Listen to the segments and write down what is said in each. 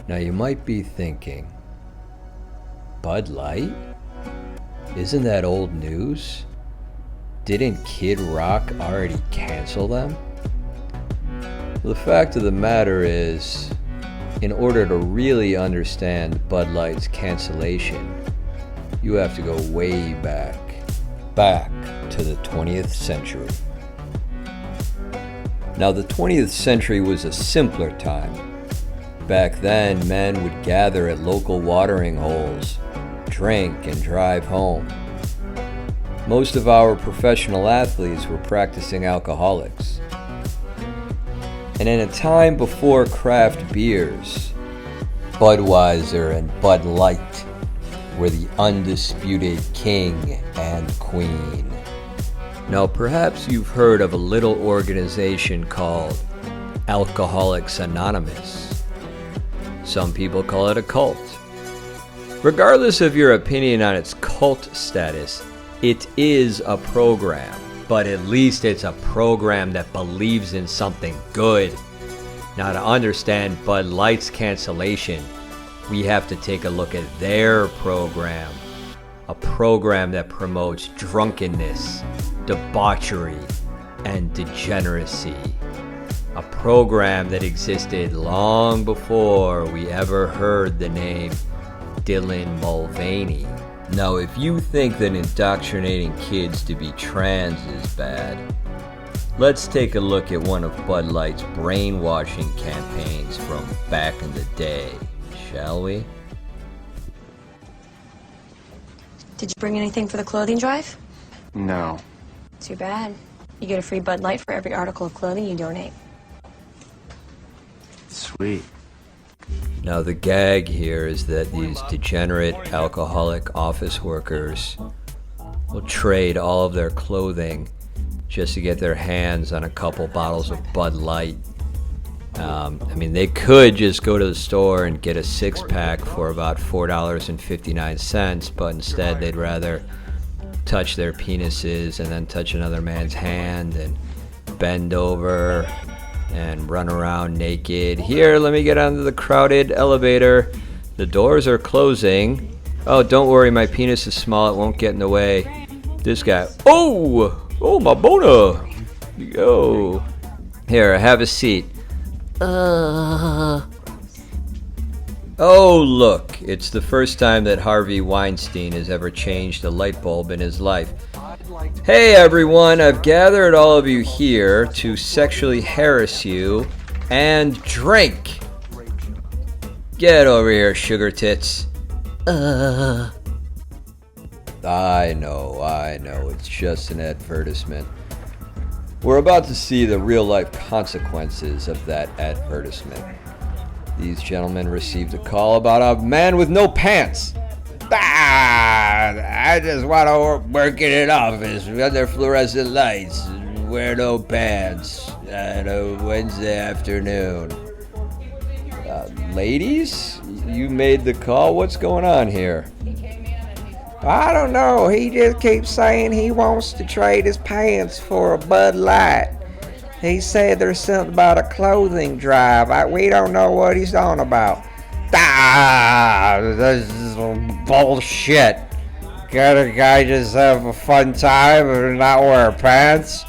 Now you might be thinking, Bud Light? Isn't that old news? Didn't Kid Rock already cancel them? Well, the fact of the matter is, in order to really understand Bud Light's cancellation, you have to go way back to the 20th century. Now, the 20th century was a simpler time. Back then, men would gather at local watering holes, drink, and drive home. Most of our professional athletes were practicing alcoholics. And in a time before craft beers, Budweiser and Bud Light were the undisputed king and queen. Now, perhaps you've heard of a little organization called Alcoholics Anonymous. Some people call it a cult. Regardless of your opinion on its cult status, it is a program, but at least it's a program that believes in something good. Now, to understand Bud Light's cancellation, we have to take a look at their program. A program that promotes drunkenness, debauchery, and degeneracy. A program that existed long before we ever heard the name Dylan Mulvaney. Now, if you think that indoctrinating kids to be trans is bad, let's take a look at one of Bud Light's brainwashing campaigns from back in the day, shall we? Did you bring anything for the clothing drive? No. Too bad. You get a free Bud Light for every article of clothing you donate. Sweet. Now, the gag here is that these degenerate alcoholic office workers will trade all of their clothing just to get their hands on a couple bottles of Bud Light. They could just go to the store and get a six-pack for about $4.59, but instead they'd rather touch their penises and then touch another man's hand and bend over and run around naked. Here, let me get onto the crowded elevator. The doors are closing. Oh, don't worry, my penis is small. It won't get in the way. This guy. Oh, my bona. Yo. Here, have a seat. Oh, look, it's the first time that Harvey Weinstein has ever changed a light bulb in his life. Hey everyone, I've gathered all of you here to sexually harass you and drink. Get over here, sugar tits. I know, it's just an advertisement. We're about to see the real-life consequences of that advertisement. These gentlemen received a call about a man with no pants. I just want to work in an office under fluorescent lights, wear no pants on a Wednesday afternoon. Ladies, you made the call. What's going on here? I don't know. He just keeps saying he wants to trade his pants for a Bud Light. He said there's something about a clothing drive. We don't know what he's on about. This is bullshit. Can't a guy just have a fun time and not wear pants?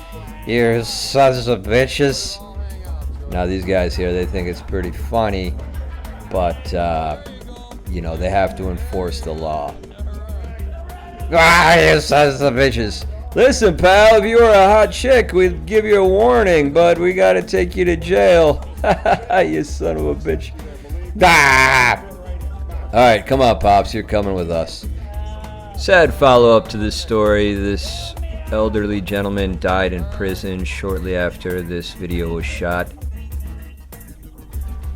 You sons of bitches. Now these guys here, they think it's pretty funny, but, they have to enforce the law. You sons of bitches. Listen, pal, if you were a hot chick, we'd give you a warning, but we gotta take you to jail. You son of a bitch. Alright, come on, Pops, you're coming with us. Sad follow-up to this story. This elderly gentleman died in prison shortly after this video was shot.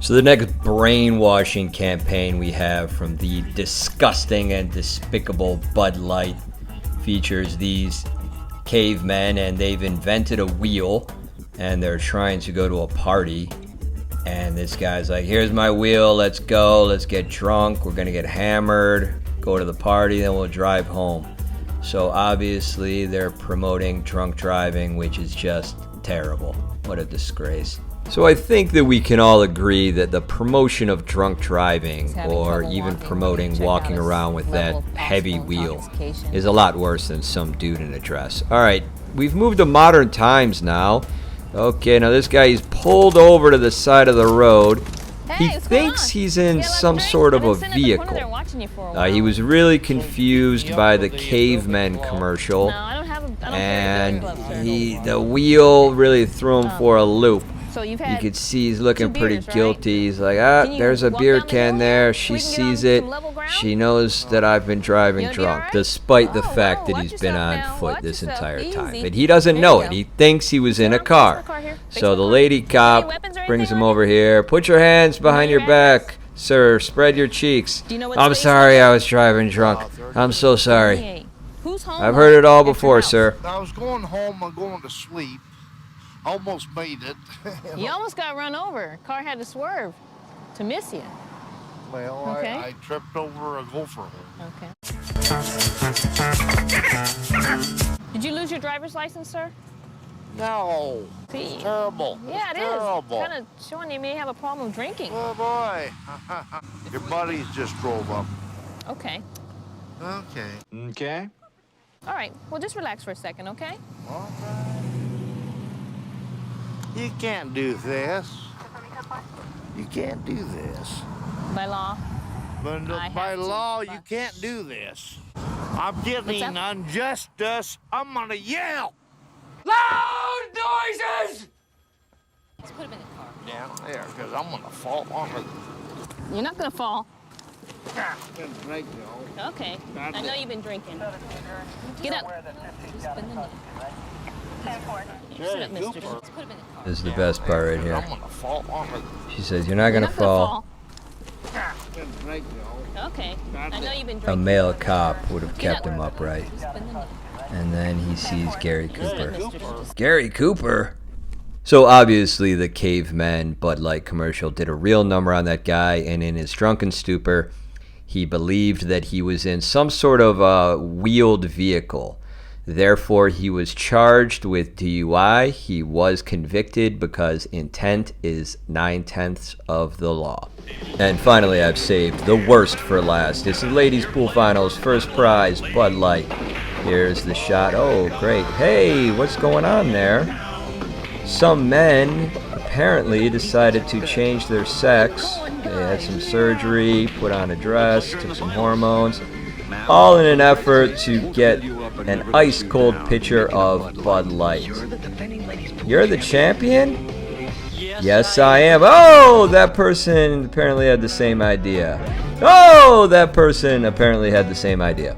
So the next brainwashing campaign we have from the disgusting and despicable Bud Light features these cavemen, and they've invented a wheel, and they're trying to go to a party. And this guy's like, here's my wheel, let's go, let's get drunk, we're gonna get hammered, go to the party, then we'll drive home. So obviously they're promoting drunk driving, which is just terrible. What a disgrace. So I think that we can all agree that the promotion of drunk driving, or even promoting walking around with that heavy wheel, is a lot worse than some dude in a dress. Alright, we've moved to modern times now. Okay, now this guy, he's pulled over to the side of the road. He thinks he's in some sort of a vehicle. He was really confused by the caveman commercial, and the wheel really threw him for a loop. You could see he's looking pretty guilty. He's like, there's a beer can there. She sees it. She knows that I've been driving drunk, despite the fact that he's been on foot this entire time. But he doesn't know it. He thinks he was in a car. So the lady cop brings him over here. Put your hands behind your back, sir. Spread your cheeks. I'm sorry, I was driving drunk. I'm so sorry. I've heard it all before, sir. I was going home and going to sleep. Almost made it. You almost got run over. Car had to swerve to miss you. Well, okay. I tripped over a gopher. Okay. Did you lose your driver's license, sir? No. See? It's terrible. Yeah, it's it is. Terrible. Kind of showing you may have a problem drinking. Oh, boy. Your buddies just drove up. Okay. Okay. Okay. All right. Well, just relax for a second, okay? All right. You can't do this. You can't do this. By law. But by law, you can't do this. I'm getting injustice. I'm gonna yell. Loud noises! Let's put him in the car. Down there, because I'm gonna fall on it. You're not gonna fall. Drink, y'all. Okay. I know you've been drinking. Get up. Just bend the knee. Sit up, mister. Let's put him in the car. This is the best part right here. I'm gonna fall on it. She says, you're not going to fall. Drink, y'all. Okay. I know you've been A drinking. male cop would have kept him upright. Just bend the knee. And then he sees Gary Cooper. Mister. Gary Cooper? So obviously the caveman Bud Light commercial did a real number on that guy, and in his drunken stupor, he believed that he was in some sort of a wheeled vehicle. Therefore, he was charged with DUI. He was convicted because intent is 9/10 of the law. And finally, I've saved the worst for last. It's the ladies' pool finals, first prize, Bud Light. Here's the shot. Oh, great. Hey, what's going on there? Some men apparently decided to change their sex. They had some surgery, put on a dress, took some hormones, all in an effort to get an ice-cold pitcher of Bud Light. You're the champion? Yes, I am. Oh, that person apparently had the same idea. Oh, that person apparently had the same idea.